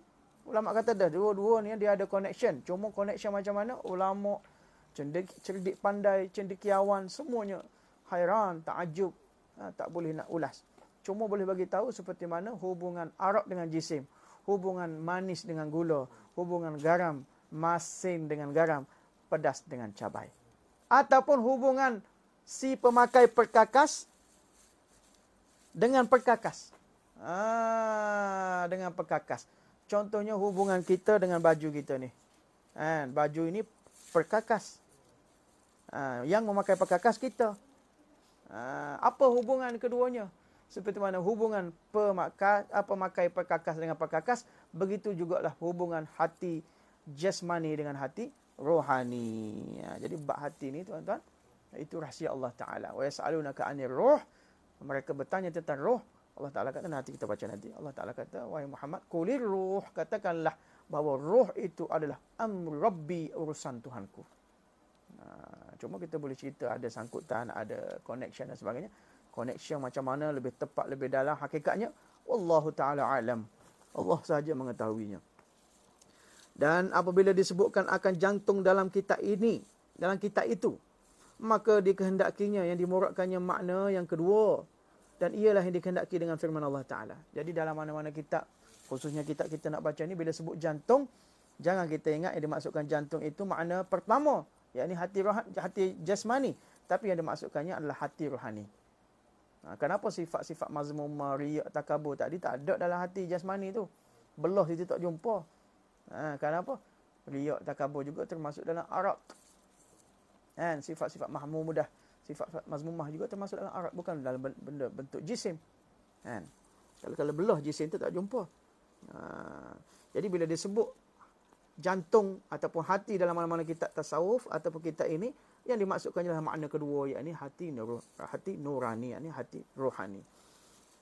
ulama kata dah dua-dua ni dia ada connection. Cuma connection macam mana? Ulama cerdik pandai, cendekiawan, semuanya hairan, takjub, tak boleh nak ulas. Cuma boleh bagi tahu seperti mana hubungan arab dengan jisim, hubungan manis dengan gula, hubungan garam, masin dengan garam, pedas dengan cabai. Ataupun hubungan si pemakai perkakas dengan perkakas. Dengan perkakas. Contohnya hubungan kita dengan baju kita ni. Baju ini perkakas. Yang memakai perkakas kita. Apa hubungan keduanya? Seperti mana hubungan pemakai perkakas dengan perkakas, begitu jugalah hubungan hati jasmani dengan hati rohani. Jadi bab hati ni tuan-tuan, itu rahsia Allah Ta'ala. Wa yas'alunaka 'anir ruh. Mereka bertanya tentang roh. Allah Ta'ala kata, nanti kita baca nanti. Allah Ta'ala kata, wahai Muhammad, qulir ruh, katakanlah bahawa roh itu adalah amru rabbi, urusan Tuhanku. Cuma kita boleh cerita ada sangkutan, ada connection dan sebagainya. Connection macam mana, lebih tepat, lebih dalam hakikatnya, wallahu ta'ala alam. Allah sahaja mengetahuinya. Dan apabila disebutkan akan jantung dalam kitab ini, dalam kitab itu, maka dikehendakinya yang dimuradkannya makna yang kedua. Dan ialah yang dikehendaki dengan firman Allah Ta'ala. Jadi dalam mana-mana kitab, khususnya kitab kita nak baca ni, bila sebut jantung, jangan kita ingat yang dimaksudkan jantung itu makna pertama, yakni hati jasmani. Tapi yang dimaksudkannya adalah hati rohani. Kenapa sifat-sifat mazmumah, riyak, takabur tadi tak ada dalam hati jasmani tu? Belah situ tak jumpa. Kenapa? Riyak, takabur juga termasuk dalam Arab. Sifat-sifat mahmudah, sifat mazmumah juga termasuk dalam Arab, bukan dalam benda bentuk jisim. Kalau belah jisim tu tak jumpa. Jadi bila disebut jantung ataupun hati dalam mana-mana kitab tasawuf ataupun kitab ini, yang dimaksudkannya adalah makna kedua, yakni hati nurani, yakni hati rohani.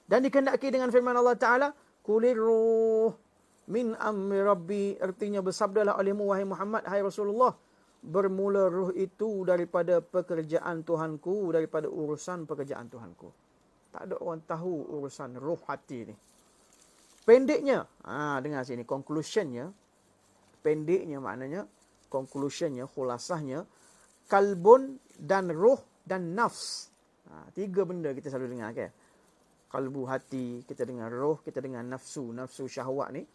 Dan dikehendaki dengan firman Allah Ta'ala, qulir ruh min amri rabbi, artinya bersabdalah olehmu wahai Muhammad, hai Rasulullah, bermula ruh itu daripada pekerjaan Tuhanku, daripada urusan pekerjaan Tuhanku. Tak ada orang tahu urusan ruh hati ni. Pendeknya, dengar sini, conclusionnya, pendeknya maknanya, conclusionnya, khulasahnya, kalbun dan ruh dan nafs. Tiga benda kita selalu dengar kan. Kalbu, hati, kita dengar roh, kita dengar nafsu, nafsu syahwat ni.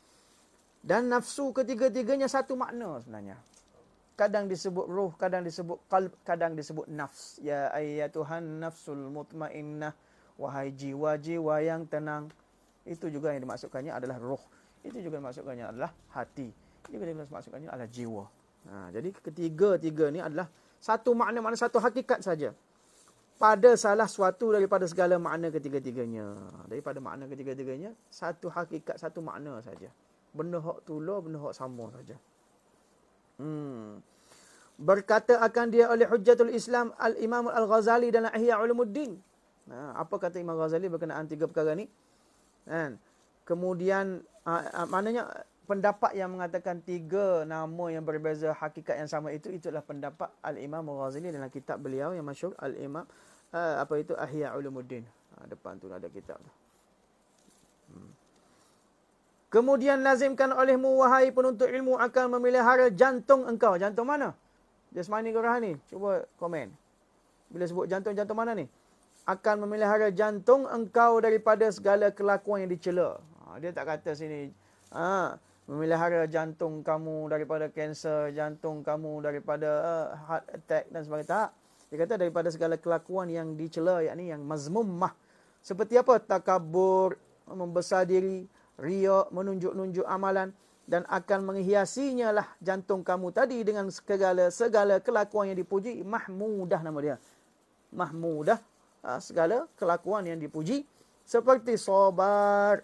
Dan nafsu ketiga-tiganya satu makna sebenarnya. Kadang disebut roh, kadang disebut qalb, kadang disebut nafs. Ya ayyatuhan nafsul mutmainnah, wahai jiwa-jiwa yang tenang. Itu juga yang dimaksudkannya adalah roh. Itu juga dimaksudkannya adalah hati. Itu juga dimaksudkannya adalah jiwa. Jadi ketiga-tiga ni adalah satu makna satu hakikat saja. Pada salah suatu daripada segala makna ketiga-tiganya. Daripada makna ketiga-tiganya, satu hakikat, satu makna saja. Benda hak tula, benda hak sama saja. Berkata akan dia oleh Hujjatul Islam Al-Imam Al-Ghazali dalam Ihya Ulumuddin. Apa kata Imam Ghazali berkenaan tiga perkara ni? Kemudian, maknanya pendapat yang mengatakan tiga nama yang berbeza hakikat yang sama itulah pendapat Al-Imam Al-Ghazali dalam kitab beliau yang masyhur Al-Imam Ihya Ulumuddin. Depan tu ada kitab tu. Kemudian lazimkan olehmu wahai penuntut ilmu akan memelihara jantung engkau. Jantung mana? Jasmani ke rohani? Cuba komen. Bila sebut jantung mana ni? Akan memelihara jantung engkau daripada segala kelakuan yang dicela. Dia tak kata sini memelihara jantung kamu daripada kanser, jantung kamu daripada heart attack dan sebagainya. Tak. Dia kata daripada segala kelakuan yang dicela, yakni yang mazmummah. Seperti apa? Takabur, membesar diri, riya, menunjuk-nunjuk amalan, dan akan menghiasinya lah jantung kamu tadi dengan segala kelakuan yang dipuji. Mahmudah nama dia. Mahmudah, segala kelakuan yang dipuji. Seperti sabar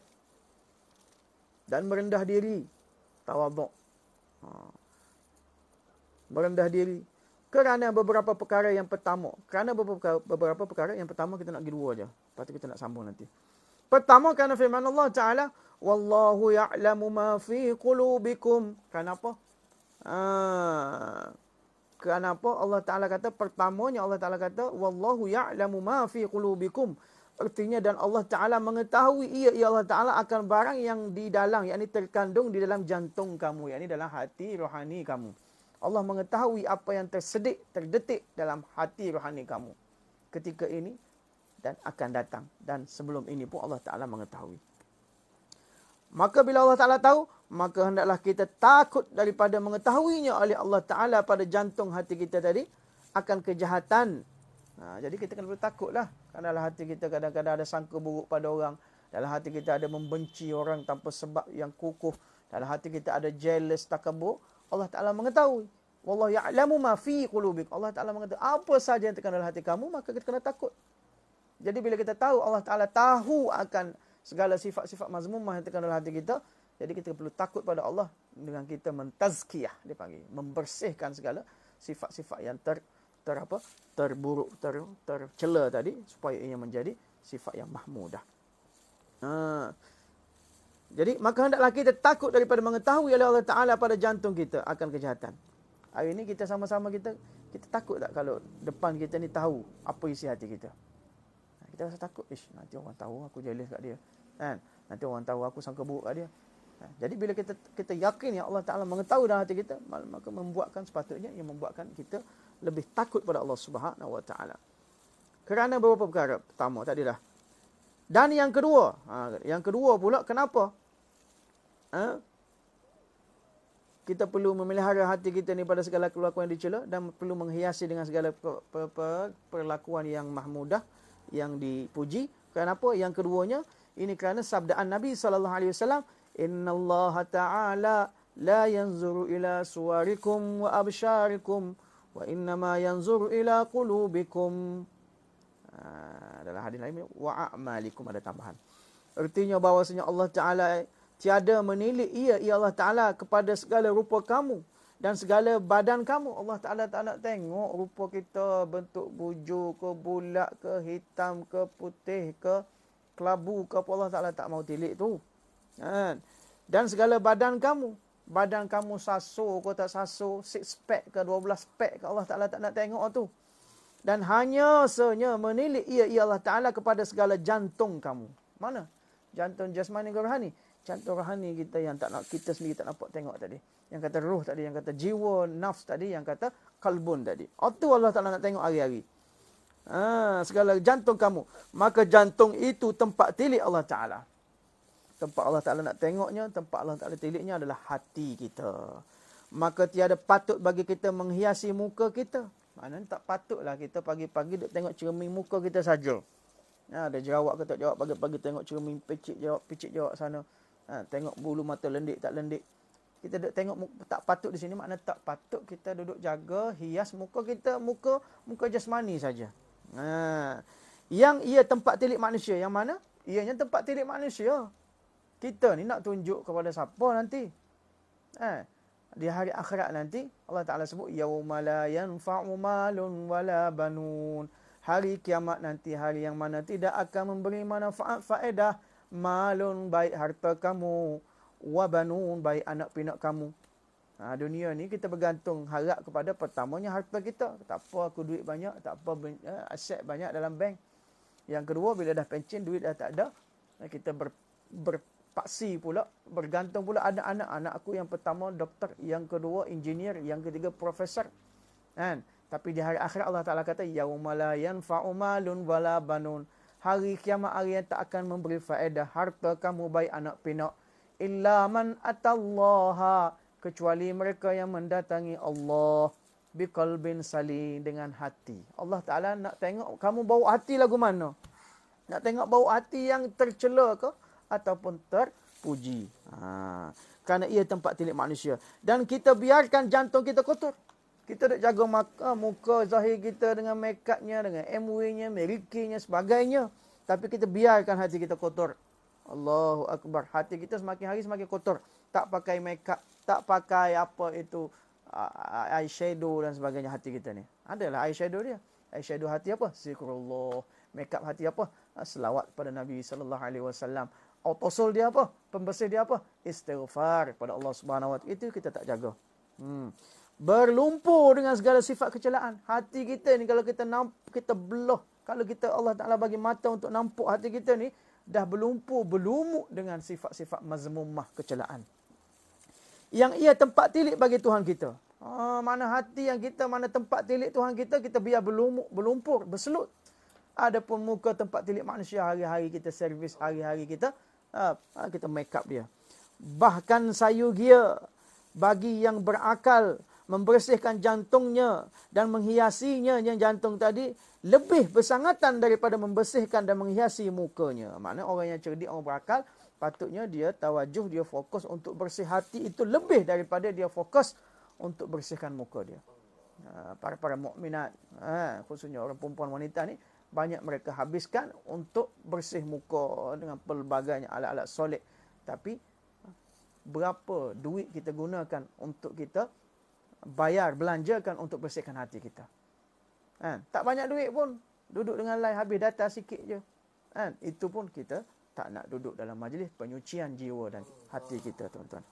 dan merendah diri. Tawaduk. Merendah diri. Kerana beberapa perkara yang pertama. Beberapa perkara yang pertama kita nak pergi dua je. Lepas tu kita nak sambung nanti. Pertama, kerana firman Allah Ta'ala, Wallahu ya'lamu ma fi qulubikum. Kenapa? Kenapa Allah Ta'ala kata, pertamanya Allah Ta'ala kata, Wallahu ya'lamu ma fi qulubikum. Artinya, dan Allah Ta'ala mengetahui, ia Allah Ta'ala akan barang yang di dalam, yakni terkandung di dalam jantung kamu, yakni dalam hati rohani kamu. Allah mengetahui apa yang terdetik dalam hati rohani kamu ketika ini dan akan datang. Dan sebelum ini pun Allah Ta'ala mengetahui. Maka bila Allah Ta'ala tahu, maka hendaklah kita takut daripada mengetahuinya oleh Allah Ta'ala pada jantung hati kita tadi akan kejahatan. Jadi kita kena bertakutlah. Dalam hati kita kadang-kadang ada sangka buruk pada orang. Dalam hati kita ada membenci orang tanpa sebab yang kukuh. Dalam hati kita ada jealous, takabur. Allah Ta'ala mengetahui. Wallahu ya'lamu ma fi qulubikum. Allah Ta'ala mengetahui apa saja yang terkandung dalam hati kamu, maka kita kena takut. Jadi bila kita tahu, Allah Ta'ala tahu akan segala sifat-sifat mazmumah yang terkandung dalam hati kita, jadi kita perlu takut pada Allah dengan kita mentazkiyah, dia panggil, membersihkan segala sifat-sifat yang terburuk, tercela tadi, supaya ia menjadi sifat yang mahmudah. Jadi, maka hendaklah kita takut daripada mengetahui oleh Allah Ta'ala pada jantung kita akan kejahatan. Hari ini kita sama-sama kita takut tak kalau depan kita ni tahu apa isi hati kita? Kita rasa takut, nanti orang tahu aku jealous kat dia. Kan? Nanti orang tahu aku sangka buruk kat dia. Jadi bila kita yakin yang Allah Ta'ala mengetahui dalam hati kita, maka sepatutnya yang membuatkan kita lebih takut pada Allah Subhanahu Wa Ta'ala. Kerana beberapa perkara. Pertama, tadilah. Dan yang kedua pula, kenapa? Kita perlu memelihara hati kita ni pada segala kelakuan yang dicela dan perlu menghiasi dengan segala perlakuan yang mahmudah, yang dipuji. Kenapa? Yang keduanya, ini kerana sabdaan Nabi SAW, Innallaha ta'ala la yanzuru ila suwarikum wa absyarikum wa innama yanzuru ila qulubikum. Dalam hadis lain, wa a'malikum, ada tambahan. Artinya bahawasanya Allah Ta'ala tiada menilik ia Allah Ta'ala kepada segala rupa kamu dan segala badan kamu. Allah Ta'ala tak nak tengok rupa kita bentuk bujur ke, bulat ke, hitam ke, putih ke, kelabu ke apa. Allah Ta'ala tak mau tilik tu. Dan segala badan kamu sasur ke tak sasur, 6 pack ke 12 pack ke, Allah Ta'ala tak nak tengok tu. Dan hanya menilik ia Allah Ta'ala kepada segala jantung kamu. Mana? Jantung jasmani ke rohani? Jantung rohani kita yang tak nak, kita sendiri tak nampak tengok tadi. Yang kata roh tadi, yang kata jiwa, nafs tadi, yang kata qalbun tadi. Itu Allah Ta'ala nak tengok hari-hari. Segala jantung kamu. Maka jantung itu tempat tilik Allah Ta'ala. Tempat Allah Ta'ala nak tengoknya, tempat Allah Ta'ala tiliknya adalah hati kita. Maka tiada patut bagi kita menghiasi muka kita. Maknanya tak patutlah kita pagi-pagi duk tengok cermin muka kita saja. Ada jerawat ke tak jerawat, pagi-pagi tengok cermin picit jerawat sana. Tengok bulu mata lendik tak lendik. Kita duk tengok tak patut di sini, maknanya tak patut kita duduk jaga hias muka kita, muka jasmani saja. Yang ia tempat tilik manusia, yang mana? Ianya tempat tilik manusia. Kita ni nak tunjuk kepada siapa nanti? Di hari akhirat nanti Allah Ta'ala sebut yauma la yanfa'u malun wala banun. Hari kiamat nanti, hari yang mana tidak akan memberi manfaat faedah malun, baik harta kamu, wa banun, baik anak pinak kamu. Dunia ni kita bergantung harap kepada pertamanya harta kita. Tak apa aku duit banyak, tak apa aset banyak dalam bank. Yang kedua, bila dah pencen, duit dah tak ada, kita berpaksi pula, bergantung pula ada anak. Anak aku yang pertama doktor, yang kedua engineer, yang ketiga profesor. Kan? Tapi di hari akhirat Allah Ta'ala kata, yauma la yanfa'u malun wala banun. Hari kiamat, hari yang tak akan memberi faedah harta kamu, baik anak pinak. Illa man atallaha, kecuali mereka yang mendatangi Allah biqalbin salim, dengan hati. Allah Ta'ala nak tengok kamu bawa hati lagu mana. Nak tengok bawa hati yang tercela ke ataupun terpuji. Kerana ia tempat tilik manusia. Dan kita biarkan jantung kita kotor. Kita nak jaga muka zahir kita dengan make-upnya, dengan MW-nya, Meriki-nya, sebagainya. Tapi kita biarkan hati kita kotor. Allahu Akbar. Hati kita semakin hari semakin kotor. Tak pakai make-up, tak pakai apa itu eyeshadow dan sebagainya hati kita ni. Adalah eyeshadow dia. Eyeshadow hati apa? Zikrullah. Make-up hati apa? Selawat pada Nabi sallallahu alaihi wasallam. Autosol dia apa? Pembersih dia apa? Istighfar kepada Allah Subhanahu wa taala. Itu kita tak jaga. Berlumpur dengan segala sifat kecelaan. Hati kita ni kalau kita belah, kalau kita Allah Taala bagi mata untuk nampak hati kita ni, dah berlumuk dengan sifat-sifat mazmumah, kecelaan. Yang ia tempat tilik bagi Tuhan kita. Mana hati yang kita, mana tempat tilik Tuhan kita, kita biar berlumpur, berselut. Adapun muka tempat tilik manusia, hari-hari kita servis, hari-hari kita make up dia. Bahkan sayu gia bagi yang berakal membersihkan jantungnya dan menghiasinya, yang jantung tadi lebih bersangatan daripada membersihkan dan menghiasi mukanya. Maknanya orang yang cerdik, orang berakal, patutnya dia tawajuh, dia fokus untuk bersih hati itu lebih daripada dia fokus untuk bersihkan muka dia. Para mukminat, khususnya orang perempuan wanita ni, banyak mereka habiskan untuk bersih muka dengan pelbagainya alat-alat solid. Tapi berapa duit kita gunakan untuk kita bayar, belanjakan untuk bersihkan hati kita? Tak banyak duit pun, duduk dengan line habis data sikit je. Itu pun kita tak nak duduk dalam majlis penyucian jiwa dan hati kita, tuan-tuan.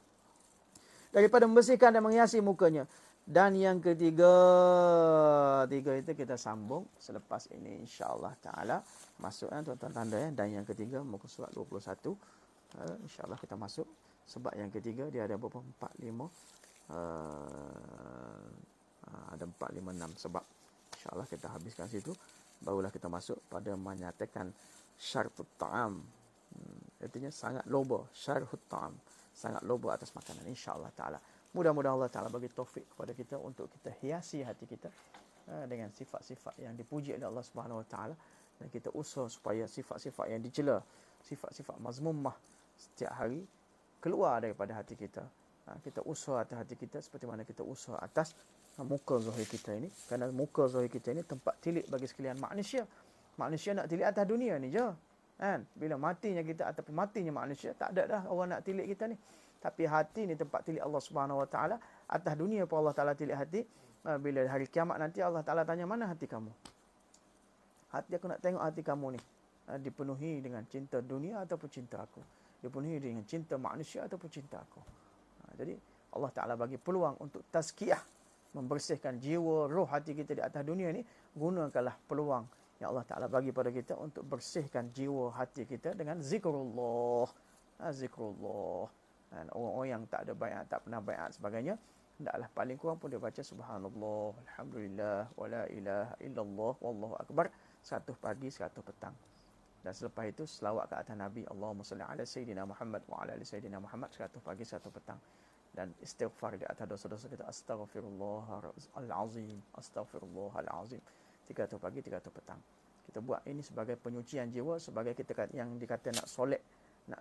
Daripada membersihkan dan menghiasi mukanya. Dan yang ketiga itu kita sambung selepas ini insya-Allah taala masuk, tuan-tuan tanda ya. Dan yang ketiga muka surat 21, insya-Allah kita masuk sebab yang ketiga dia ada berapa? 4 5 ada 4 5 6 sebab. InsyaAllah kita habiskan situ, barulah kita masuk pada menyatakan syarhut ta'am. Artinya sangat loba, syarhut ta'am, sangat loba atas makanan, insyaAllah ta'ala. Mudah-mudahan Allah Ta'ala bagi taufik kepada kita untuk kita hiasi hati kita dengan sifat-sifat yang dipuji oleh Allah Subhanahu Wa Ta'ala, dan kita usaha supaya sifat-sifat yang dicela, sifat-sifat mazmumah setiap hari keluar daripada hati kita. Kita usaha atas hati kita seperti mana kita usaha atas muka zahir kita ini. Kerana muka zahir kita ini tempat tilik bagi sekalian manusia. Manusia nak tilik atas dunia ni je. Bila matinya kita ataupun matinya manusia, tak ada dah orang nak tilik kita ni. Tapi hati ni tempat tilik Allah Subhanahu Wa Taala. Atas dunia pun Allah Taala tilik hati. Bila hari kiamat nanti Allah Taala tanya, mana hati kamu? Hati aku nak tengok hati kamu ni dipenuhi dengan cinta dunia ataupun cinta aku. Dipenuhi dengan cinta manusia ataupun cinta aku. Jadi Allah Ta'ala bagi peluang untuk tazkiyah, membersihkan jiwa, roh hati kita di atas dunia ni. Gunakanlah peluang yang Allah Ta'ala bagi pada kita untuk bersihkan jiwa hati kita dengan zikrullah. Zikrullah. Dan orang-orang yang tak ada baiat, tak pernah baiat sebagainya, hendaklah paling kurang pun dia baca subhanallah, alhamdulillah, wala ilaha illallah, wallahu akbar 100 pagi, 100 petang. Dan selepas itu selawat ke atas Nabi, Allahumma salli ala Sayyidina Muhammad wa ala ali Sayyidina Muhammad 100 pagi, 100 petang. Dan istighfar di atas dosa-dosa kita, astaghfirullahalazim, astaghfirullahalazim 300 pagi, 300 petang. Kita buat ini sebagai penyucian jiwa, sebagai kita yang dikata nak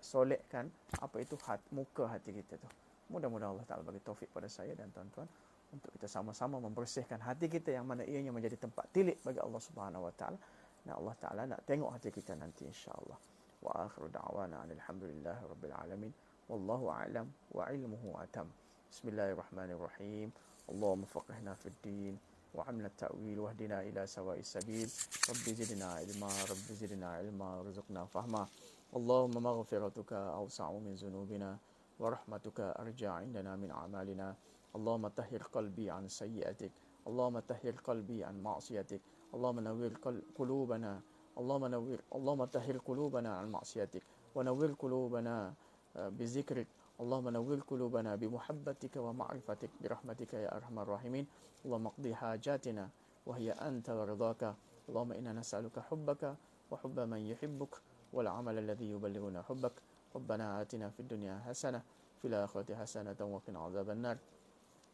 solekkan apa itu muka hati kita tu. Mudah-mudahan Allah Ta'ala bagi taufik pada saya dan tuan-tuan untuk kita sama-sama membersihkan hati kita yang mana ianya menjadi tempat tilik bagi Allah Subhanahu Wa Ta'ala. Dan Allah Ta'ala nak tengok hati kita nanti insya-Allah. Wa akhiru da'wana alhamdulillahi rabbil alamin. Wallahu a'lam wa ilmuhu atam. Bismillahirrahmanirrahim. Allahumma faqihna fid din wa 'amna at-ta'wil wahdina ila sawa'is sabil. Rabbi zidna ilma, rabbi zidna ilma, warzuqna fahma. Allahumma maghfiratuka awsa'u min zunubina ورحمتك أرجع عندنا من أعمالنا. اللهم طهر قلبي عن سيئتك، اللهم طهر قلبي عن معصيتك، اللهم نور قلوبنا، اللهم طهر قلوبنا عن معصيتك، ونور قلوبنا بذكرك، اللهم نور قلوبنا بمحبتك ومعرفتك برحمتك يا أرحم الراحمين. اللهم اقضي حاجاتنا وهي أنت ورضاك. اللهم إنا نسألك حبك وحب من يحبك والعمل الذي يبلغنا حبك. ربنا آتنا في الدنيا حسنة في الآخرة حسنة وقنا عذاب النار.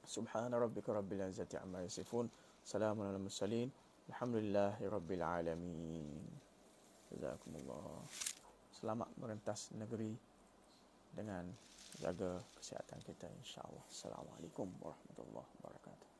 سبحان ربك رب العزة عما يصفون، سلام على المرسلين، الحمد لله رب العالمين. Jazakumullah. Selamat merentas negeri dengan jaga kesihatan kita insya-Allah. Assalamualaikum warahmatullahi wabarakatuh.